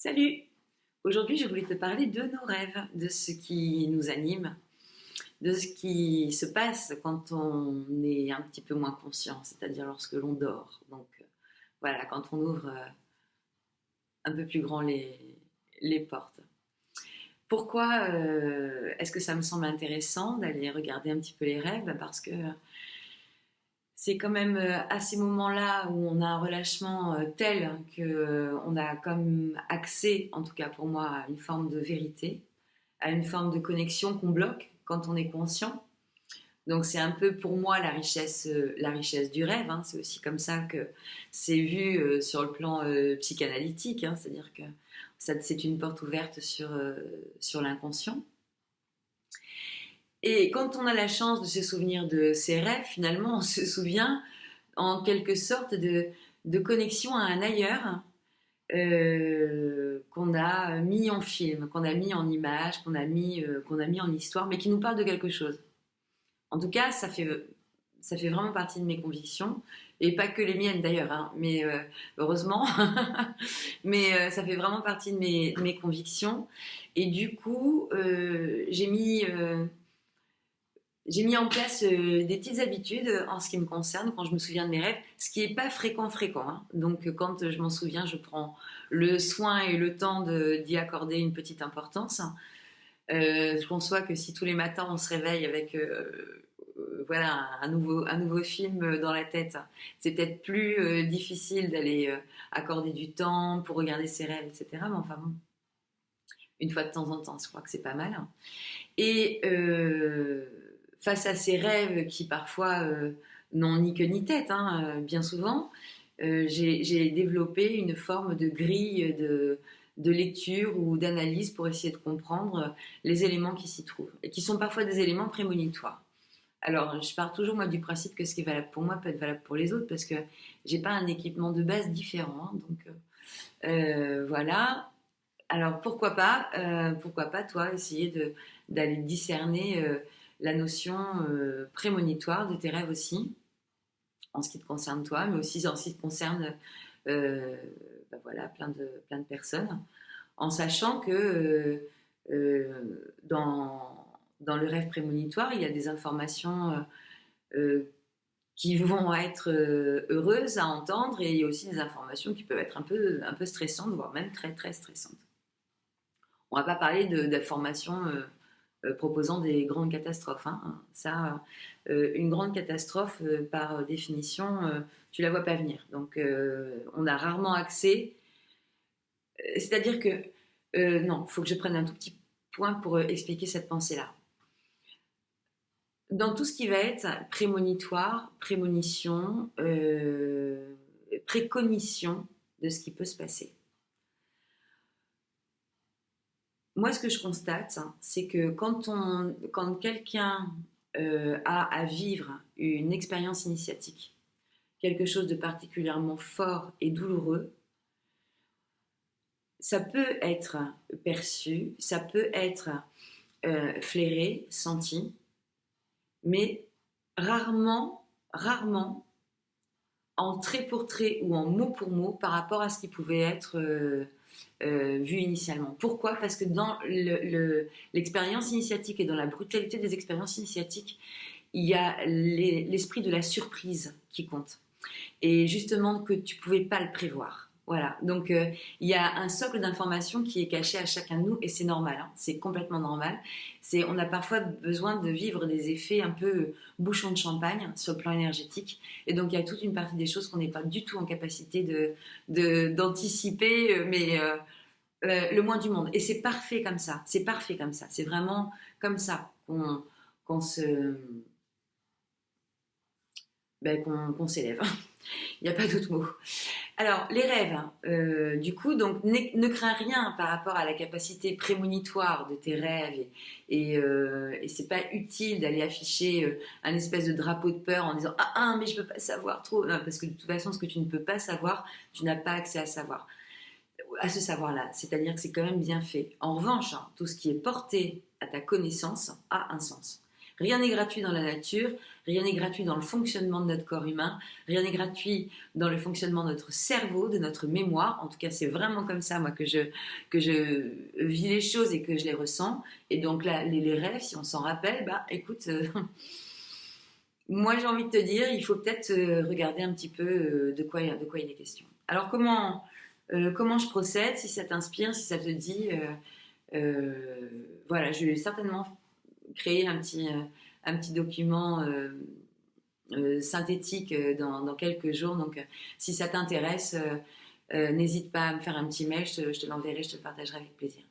Salut! Aujourd'hui, je voulais te parler de nos rêves, de ce qui nous anime, de ce qui se passe quand on est un petit peu moins conscient, c'est-à-dire lorsque l'on dort. Donc voilà, quand on ouvre un peu plus grand les portes. Pourquoi est-ce que ça me semble intéressant d'aller regarder un petit peu les rêves? Parce que c'est quand même à ces moments-là où on a un relâchement tel qu'on a comme accès, en tout cas pour moi, à une forme de vérité, à une forme de connexion qu'on bloque quand on est conscient. Donc c'est un peu pour moi la richesse du rêve, hein. C'est aussi comme ça que c'est vu sur le plan psychanalytique, hein. C'est-à-dire que c'est une porte ouverte sur l'inconscient. Et quand on a la chance de se souvenir de ses rêves, finalement, on se souvient en quelque sorte de connexion à un ailleurs qu'on a mis en film, qu'on a mis en image, qu'on a mis en histoire, mais qui nous parle de quelque chose. En tout cas, ça fait vraiment partie de mes convictions, et pas que les miennes d'ailleurs, hein, mais heureusement, mais ça fait vraiment partie de mes convictions. Et du coup, j'ai mis en place des petites habitudes en ce qui me concerne quand je me souviens de mes rêves, ce qui n'est pas fréquent, hein. Donc quand je m'en souviens, je prends le soin et le temps d'y accorder une petite importance. Je conçois que si tous les matins on se réveille avec voilà, un nouveau film dans la tête, c'est peut-être plus difficile d'aller accorder du temps pour regarder ses rêves, etc. Mais enfin bon, une fois de temps en temps, je crois que c'est pas mal. Et face à ces rêves qui parfois n'ont ni queue ni tête, hein, bien souvent, j'ai développé une forme de grille de lecture ou d'analyse pour essayer de comprendre les éléments qui s'y trouvent et qui sont parfois des éléments prémonitoires. Alors, je pars toujours moi du principe que ce qui est valable pour moi peut être valable pour les autres parce que j'ai pas un équipement de base différent, hein. Donc voilà. Alors pourquoi pas toi essayer d'aller discerner la notion prémonitoire de tes rêves aussi, en ce qui te concerne toi, mais aussi en ce qui te concerne voilà, plein de personnes, en sachant que dans le rêve prémonitoire, il y a des informations qui vont être heureuses à entendre et il y a aussi des informations qui peuvent être un peu stressantes, voire même très très stressantes. On ne va pas parler d'informations proposant des grandes catastrophes, hein. Ça, une grande catastrophe, par définition, tu la vois pas venir. Donc, on a rarement accès. C'est-à-dire que, non, il faut que je prenne un tout petit point pour expliquer cette pensée-là. Dans tout ce qui va être prémonitoire, prémonition, précognition de ce qui peut se passer. Moi, ce que je constate, hein, c'est que quand quelqu'un a à vivre une expérience initiatique, quelque chose de particulièrement fort et douloureux, ça peut être perçu, ça peut être flairé, senti, mais rarement en trait pour trait ou en mot pour mot par rapport à ce qui pouvait être vu initialement. Pourquoi? Parce que dans l'expérience initiatique et dans la brutalité des expériences initiatiques, il y a l'esprit de la surprise qui compte. Et justement que tu ne pouvais pas le prévoir. Voilà, donc il y a un socle d'informations qui est caché à chacun de nous et c'est normal, hein. C'est complètement normal. On a parfois besoin de vivre des effets un peu bouchon de champagne sur le plan énergétique et donc il y a toute une partie des choses qu'on n'est pas du tout en capacité d'anticiper, mais le moins du monde. Et c'est parfait comme ça, c'est vraiment comme ça qu'on se... qu'on s'élève. Il n'y a pas d'autre mot. Alors, les rêves, du coup, donc ne crains rien par rapport à la capacité prémonitoire de tes rêves et c'est pas utile d'aller afficher un espèce de drapeau de peur en disant mais je peux pas savoir trop. Non, parce que de toute façon, ce que tu ne peux pas savoir, tu n'as pas accès à ce savoir-là. C'est-à-dire que c'est quand même bien fait. En revanche, hein, tout ce qui est porté à ta connaissance a un sens. Rien n'est gratuit dans la nature, rien n'est gratuit dans le fonctionnement de notre corps humain, rien n'est gratuit dans le fonctionnement de notre cerveau, de notre mémoire. En tout cas, c'est vraiment comme ça, moi, que je vis les choses et que je les ressens. Et donc là, les rêves, si on s'en rappelle, bah écoute, moi j'ai envie de te dire, il faut peut-être regarder un petit peu de quoi il est question. Alors comment je procède, si ça t'inspire, si ça te dit, voilà, je vais certainement créer un petit document synthétique dans quelques jours. Donc, si ça t'intéresse, n'hésite pas à me faire un petit mail, je te l'enverrai, je te le partagerai avec plaisir.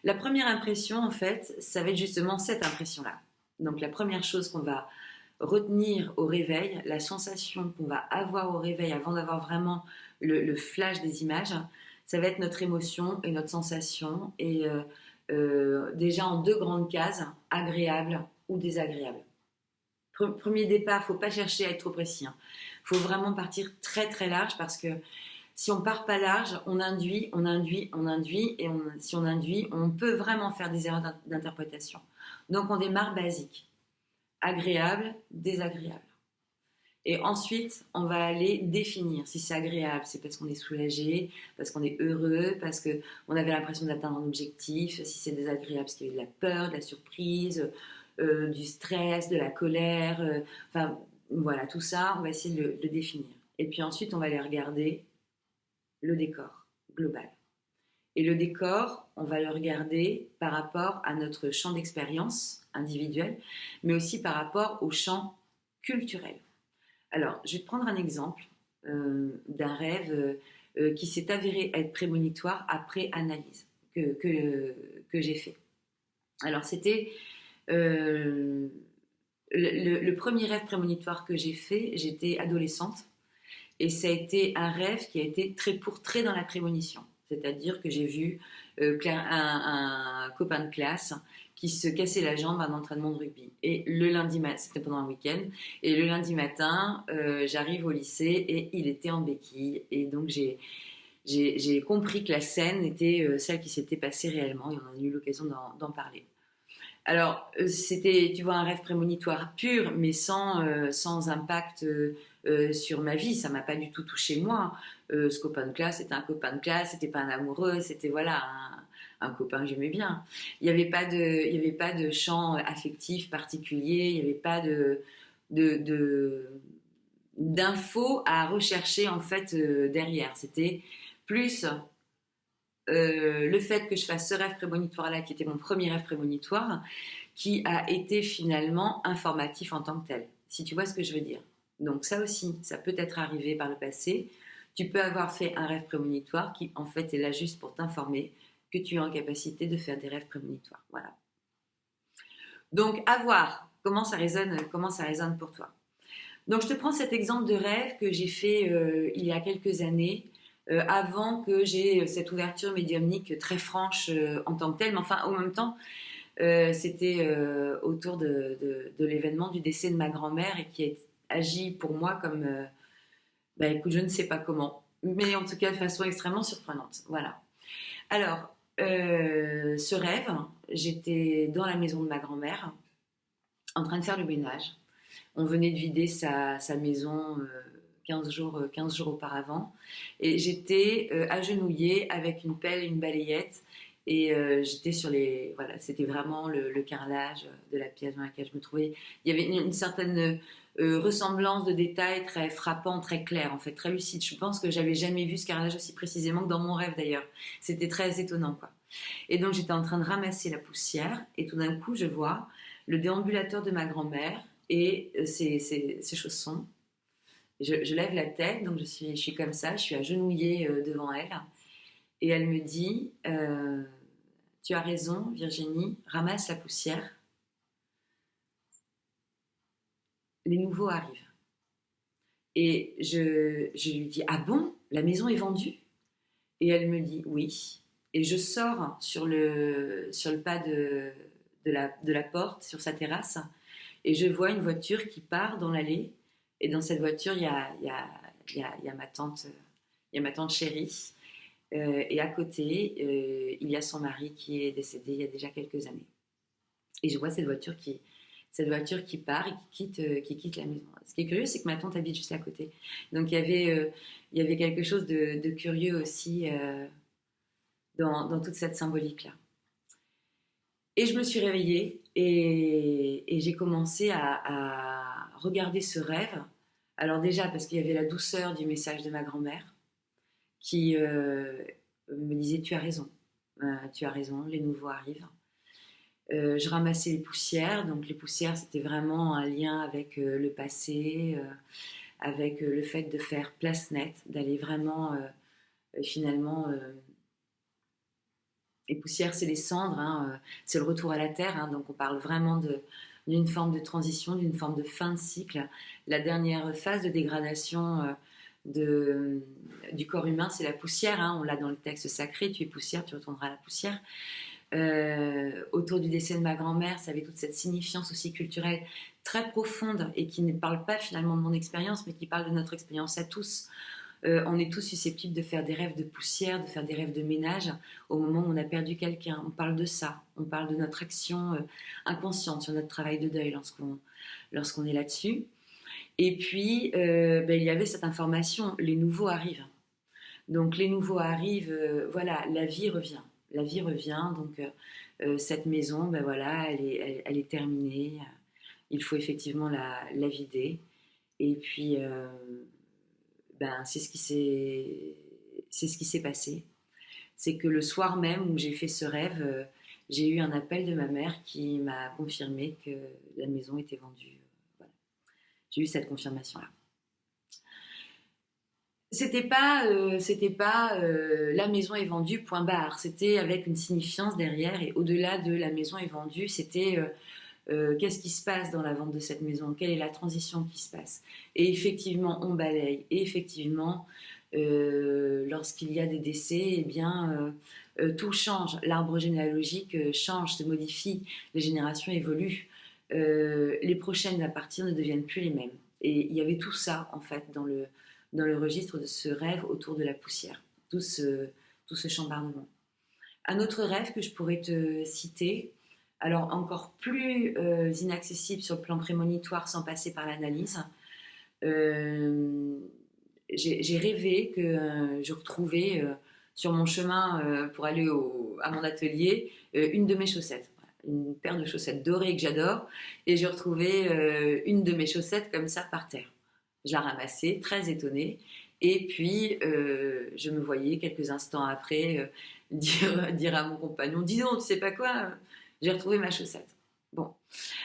La première impression, en fait, ça va être justement cette impression-là. Donc, la première chose qu'on va retenir au réveil, la sensation qu'on va avoir au réveil avant d'avoir vraiment le flash des images, ça va être notre émotion et notre sensation. Et déjà en deux grandes cases, agréable ou désagréable. Premier départ, il ne faut pas chercher à être trop précis. Il faut vraiment partir très très large parce que si on part pas large, on induit, et si on induit, on peut vraiment faire des erreurs d'interprétation. Donc on démarre basique, agréable, désagréable. Et ensuite, on va aller définir si c'est agréable, c'est parce qu'on est soulagé, parce qu'on est heureux, parce qu'on avait l'impression d'atteindre un objectif, si c'est désagréable, parce qu'il y a eu de la peur, de la surprise, du stress, de la colère, enfin voilà, tout ça, on va essayer de le définir. Et puis ensuite, on va aller regarder le décor global. Et le décor, on va le regarder par rapport à notre champ d'expérience individuel, mais aussi par rapport au champ culturel. Alors, je vais te prendre un exemple d'un rêve qui s'est avéré être prémonitoire après analyse que j'ai fait. Alors, c'était le premier rêve prémonitoire que j'ai fait, j'étais adolescente, et ça a été un rêve qui a été très dans la prémonition. C'est-à-dire que j'ai vu un copain de classe qui se cassait la jambe à un entraînement de rugby. Et le lundi matin, c'était pendant un week-end, et le lundi matin, j'arrive au lycée et il était en béquille. Et donc j'ai compris que la scène était celle qui s'était passée réellement et on a eu l'occasion d'en parler. Alors, c'était, tu vois, un rêve prémonitoire pur, mais sans impact sur ma vie. Ça m'a pas du tout touché moi. Ce copain de classe, c'était un copain de classe, c'était pas un amoureux, c'était voilà un copain que j'aimais bien. Il y avait pas de champ affectif particulier, il y avait pas de d'infos à rechercher en fait derrière. C'était plus le fait que je fasse ce rêve prémonitoire-là, qui était mon premier rêve prémonitoire, qui a été finalement informatif en tant que tel, si tu vois ce que je veux dire. Donc ça aussi, ça peut être arrivé par le passé. Tu peux avoir fait un rêve prémonitoire qui, en fait, est là juste pour t'informer que tu es en capacité de faire des rêves prémonitoires. Voilà. Donc, à voir comment ça résonne pour toi. Donc, je te prends cet exemple de rêve que j'ai fait il y a quelques années, avant que j'ai cette ouverture médiumnique très franche en tant que telle, mais enfin, en même temps, c'était autour de l'événement du décès de ma grand-mère et qui a agi pour moi comme, bah écoute, je ne sais pas comment, mais en tout cas de façon extrêmement surprenante. Voilà. Alors, ce rêve, j'étais dans la maison de ma grand-mère, en train de faire le ménage. On venait de vider sa maison 15 jours auparavant. Et j'étais agenouillée avec une pelle et une balayette. Et j'étais sur les... Voilà, c'était vraiment le carrelage de la pièce dans laquelle je me trouvais. Il y avait une certaine ressemblance de détails très frappant, très clair, en fait, très lucide. Je pense que j'avais jamais vu ce carrelage aussi précisément que dans mon rêve, d'ailleurs. C'était très étonnant, quoi. Et donc, j'étais en train de ramasser la poussière. Et tout d'un coup, je vois le déambulateur de ma grand-mère et ses chaussons. Je lève la tête, donc je suis comme ça, je suis agenouillée devant elle. Et elle me dit tu as raison, Virginie, ramasse la poussière. Les nouveaux arrivent. Et je lui dis ah bon, la maison est vendue? Et elle me dit oui. Et je sors sur le pas de la porte, sur sa terrasse, et je vois une voiture qui part dans l'allée. Et dans cette voiture, il y a ma tante chérie. Et à côté, il y a son mari qui est décédé il y a déjà quelques années. Et je vois cette voiture cette voiture qui part et qui quitte la maison. Ce qui est curieux, c'est que ma tante habite juste à côté. Donc il y avait quelque chose de curieux aussi dans toute cette symbolique-là. Et je me suis réveillée et j'ai commencé à regarder ce rêve. Alors déjà parce qu'il y avait la douceur du message de ma grand-mère qui me disait tu as raison, les nouveaux arrivent. Je ramassais les poussières, donc les poussières c'était vraiment un lien avec le passé, avec le fait de faire place nette, d'aller vraiment finalement les poussières, c'est les cendres, hein, c'est le retour à la terre. Hein, donc on parle vraiment d'une forme de transition, d'une forme de fin de cycle. La dernière phase de dégradation du corps humain, c'est la poussière. Hein, on l'a dans le texte sacré, tu es poussière, tu retourneras à la poussière. Autour du décès de ma grand-mère, ça avait toute cette signifiance aussi culturelle très profonde et qui ne parle pas finalement de mon expérience, mais qui parle de notre expérience à tous. On est tous susceptibles de faire des rêves de poussière, de faire des rêves de ménage au moment où on a perdu quelqu'un. On parle de ça, on parle de notre action inconsciente sur notre travail de deuil lorsqu'on est là-dessus. Et puis, il y avait cette information, les nouveaux arrivent. Donc les nouveaux arrivent, voilà, la vie revient. La vie revient, donc cette maison, voilà, elle est terminée. Il faut effectivement la vider. Et puis... c'est ce qui s'est passé. C'est que le soir même où j'ai fait ce rêve, j'ai eu un appel de ma mère qui m'a confirmé que la maison était vendue. Voilà. J'ai eu cette confirmation-là. C'était pas la maison est vendue, point barre. C'était avec une signifiance derrière et au-delà de la maison est vendue, c'était qu'est-ce qui se passe dans la vente de cette maison, quelle est la transition qui se passe. Et effectivement, on balaye. Et effectivement, lorsqu'il y a des décès, eh bien, tout change. L'arbre généalogique change, se modifie, les générations évoluent. Les prochaines à partir ne deviennent plus les mêmes. Et il y avait tout ça, en fait, dans le registre de ce rêve autour de la poussière, tout ce chambardement. Un autre rêve que je pourrais te citer, alors encore plus inaccessible sur le plan prémonitoire sans passer par l'analyse, j'ai rêvé que je retrouvais sur mon chemin pour aller à mon atelier une de mes chaussettes. Une paire de chaussettes dorées que j'adore, et j'ai retrouvé une de mes chaussettes comme ça par terre. Je la ramassais, très étonnée, et puis je me voyais quelques instants après dire à mon compagnon, dis donc, tu sais pas quoi, j'ai retrouvé ma chaussette. Bon,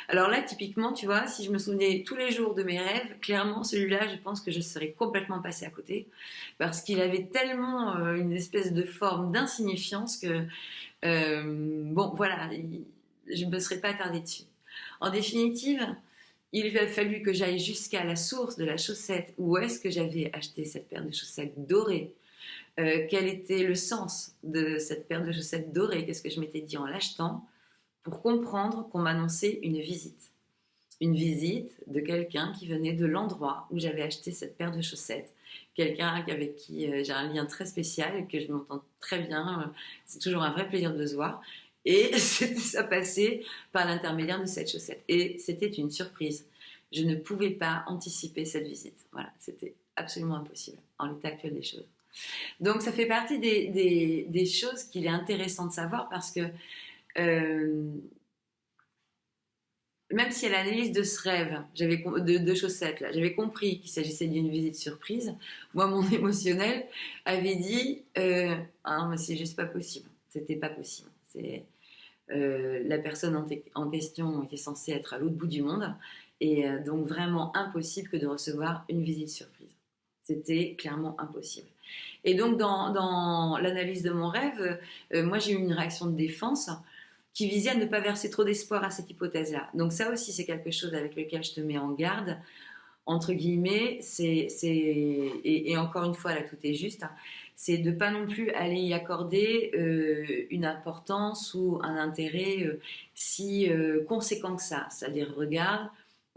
alors là, typiquement, tu vois, si je me souvenais tous les jours de mes rêves, clairement, celui-là, je pense que je serais complètement passée à côté, parce qu'il avait tellement une espèce de forme d'insignifiance que, bon, voilà, je ne me serais pas attardée dessus. En définitive, il a fallu que j'aille jusqu'à la source de la chaussette. Où est-ce que j'avais acheté cette paire de chaussettes dorées ? Quel était le sens de cette paire de chaussettes dorées ? Qu'est-ce que je m'étais dit en l'achetant ? Pour comprendre qu'on m'annonçait une visite. Une visite de quelqu'un qui venait de l'endroit où j'avais acheté cette paire de chaussettes. Quelqu'un avec qui j'ai un lien très spécial et que je m'entends très bien. C'est toujours un vrai plaisir de se voir. Et ça passait par l'intermédiaire de cette chaussette. Et c'était une surprise. Je ne pouvais pas anticiper cette visite. Voilà, c'était absolument impossible en l'état actuel des choses. Donc ça fait partie des choses qu'il est intéressant de savoir parce que même si à l'analyse de ce rêve de chaussettes, là, j'avais compris qu'il s'agissait d'une visite surprise, moi, mon émotionnel avait dit ah, mais c'est juste pas possible. C'était pas possible. La personne en question était censée être à l'autre bout du monde et donc vraiment impossible que de recevoir une visite surprise. C'était clairement impossible. Et donc dans l'analyse de mon rêve, moi j'ai eu une réaction de défense qui visait à ne pas verser trop d'espoir à cette hypothèse-là. Donc ça aussi, c'est quelque chose avec lequel je te mets en garde, entre guillemets, et encore une fois, là, tout est juste, hein, c'est de ne pas non plus aller y accorder une importance ou un intérêt si conséquent que ça. C'est-à-dire, regarde,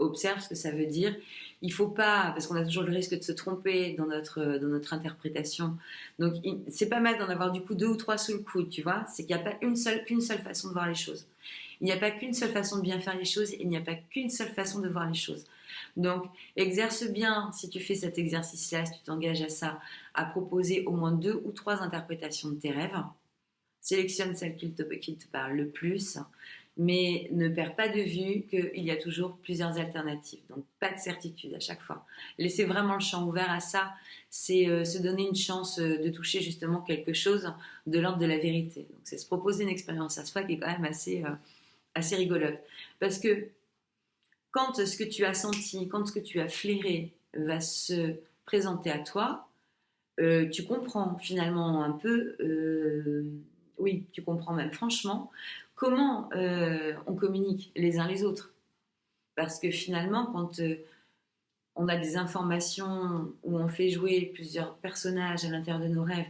observe ce que ça veut dire. Il faut pas, parce qu'on a toujours le risque de se tromper dans notre interprétation. Donc, c'est pas mal d'en avoir du coup 2 ou 3 sous le coude, tu vois. C'est qu'il n'y a pas qu'une seule façon de voir les choses. Il n'y a pas qu'une seule façon de bien faire les choses, et il n'y a pas qu'une seule façon de voir les choses. Donc, exerce bien, si tu fais cet exercice-là, si tu t'engages à ça, à proposer au moins 2 ou 3 interprétations de tes rêves. Sélectionne celle qui te parle le plus, mais ne perds pas de vue qu'il y a toujours plusieurs alternatives. Donc, pas de certitude à chaque fois. Laisser vraiment le champ ouvert à ça, c'est se donner une chance de toucher justement quelque chose de l'ordre de la vérité. Donc, c'est se proposer une expérience à soi qui est quand même assez rigolote. Parce que quand ce que tu as senti, quand ce que tu as flairé va se présenter à toi, tu comprends finalement un peu, oui, tu comprends même franchement comment on communique les uns les autres. Parce que finalement, quand on a des informations où on fait jouer plusieurs personnages à l'intérieur de nos rêves,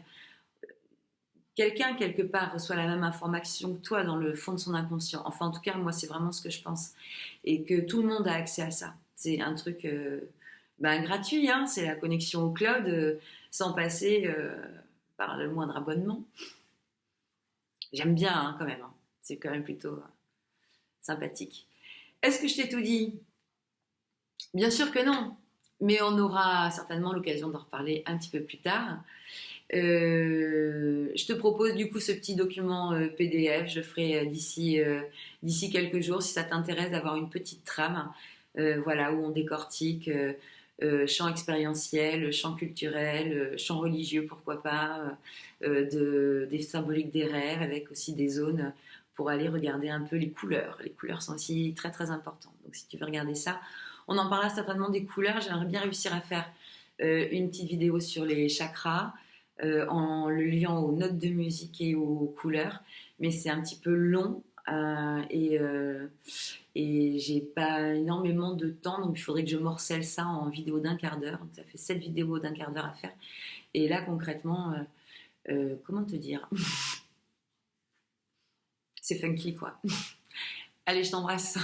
quelqu'un quelque part reçoit la même information que toi dans le fond de son inconscient. Enfin, en tout cas, moi, c'est vraiment ce que je pense. Et que tout le monde a accès à ça. C'est un truc gratuit, hein, c'est la connexion au cloud sans passer par le moindre abonnement. J'aime bien hein, quand même. Hein. C'est quand même plutôt sympathique. Est-ce que je t'ai tout dit? Bien sûr que non. Mais on aura certainement l'occasion d'en reparler un petit peu plus tard. Je te propose du coup ce petit document PDF. Je le ferai d'ici quelques jours si ça t'intéresse d'avoir une petite trame. Voilà, où on décortique champ expérientiel, champ culturel, champ religieux, pourquoi pas, des symboliques des rêves, avec aussi des zones pour aller regarder un peu les couleurs. Les couleurs sont aussi très très importantes. Donc si tu veux regarder ça, on en parlera certainement des couleurs. J'aimerais bien réussir à faire une petite vidéo sur les chakras en le liant aux notes de musique et aux couleurs, mais c'est un petit peu long et j'ai pas énormément de temps, donc il faudrait que je morcelle ça en vidéo d'un quart d'heure. Donc ça fait 7 vidéos d'un quart d'heure à faire. Et là, concrètement, comment te dire? C'est funky, quoi. Allez, je t'embrasse.